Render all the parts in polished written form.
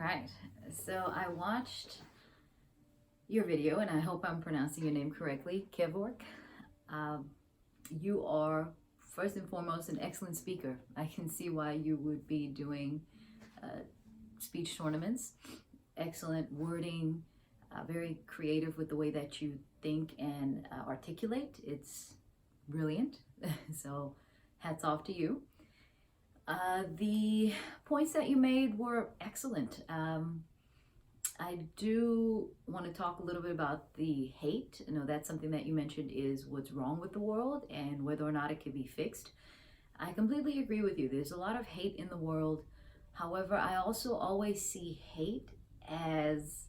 right, so I watched your video, and I hope I'm pronouncing your name correctly, Kevork. Um, you are, first and foremost, an excellent speaker. I can see why you would be doing speech tournaments. Excellent wording, very creative with the way that you think and articulate. It's brilliant. So hats off to you. The points that you made were excellent. I do want to talk a little bit about the hate. You know, that's something that you mentioned is what's wrong with the world and whether or not it can be fixed. I completely agree with you. There's a lot of hate in the world. However, I also always see hate as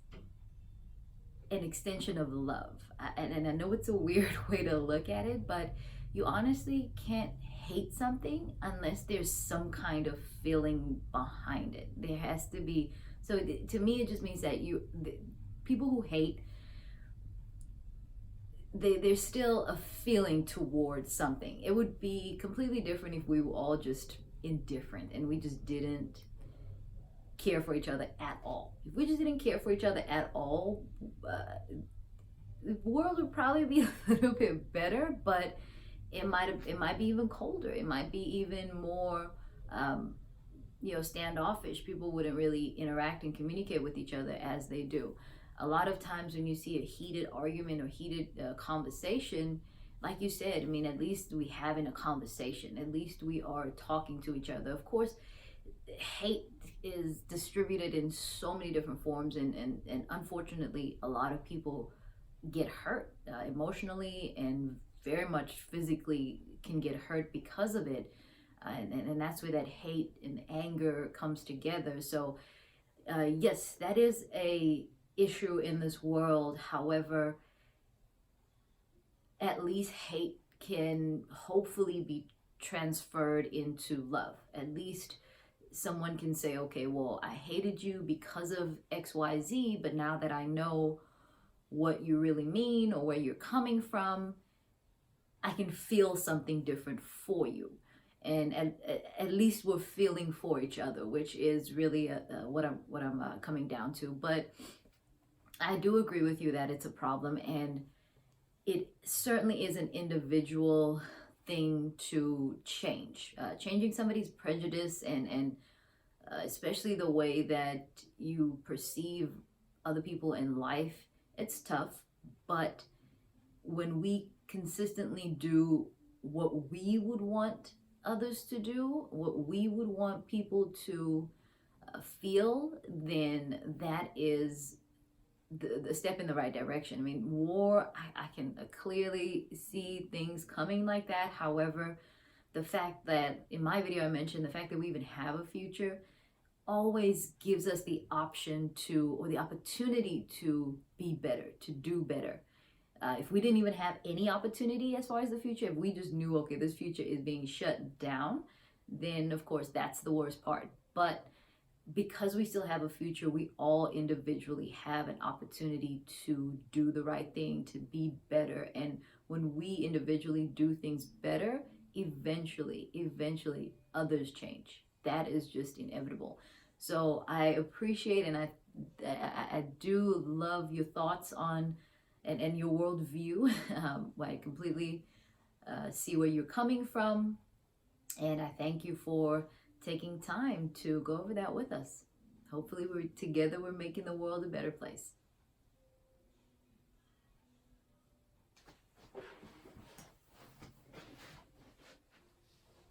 an extension of love. And I know it's a weird way to look at it, but you honestly can't hate something unless there's some kind of feeling behind it. There has to be. So to me, it just means that people who hate, there's still a feeling towards something. It would be completely different if we were all just indifferent and we just didn't care for each other at all. If we just didn't care for each other at all, the world would probably be a little bit better, but it might be even colder. It might be even more standoffish. People wouldn't really interact and communicate with each other as they do. A lot of times when you see a heated argument or heated conversation, like you said, I mean, at least we having a conversation. At least we are talking to each other. Of course, hate is distributed in so many different forms, and unfortunately, a lot of people get hurt emotionally and very much physically can get hurt because of it. And that's where that hate and anger comes together. So yes, that is a issue in this world. However, at least hate can hopefully be transferred into love. At least someone can say, okay, well, I hated you because of XYZ, but now that I know what you really mean or where you're coming from, I can feel something different for you. And at least we're feeling for each other, which is really what I'm coming down to. But I do agree with you that it's a problem, and it certainly is an individual thing to change. Changing somebody's prejudice and especially the way that you perceive other people in life, it's tough. But when we consistently do what we would want others to do, what we would want people to feel, then that is the step in the right direction. I mean, war, I can clearly see things coming like that. However, the fact that in my video I mentioned the fact that we even have a future always gives us the option to, or the opportunity to be better, to do better. If we didn't even have any opportunity as far as the future, if we just knew, okay, this future is being shut down, then of course that's the worst part. But because we still have a future, we all individually have an opportunity to do the right thing, to be better. And when we individually do things better, eventually others change. That is just inevitable. So I appreciate, and I do love your thoughts on and your worldview. I completely see where you're coming from, and I thank you for taking time to go over that with us. Hopefully we're making the world a better place.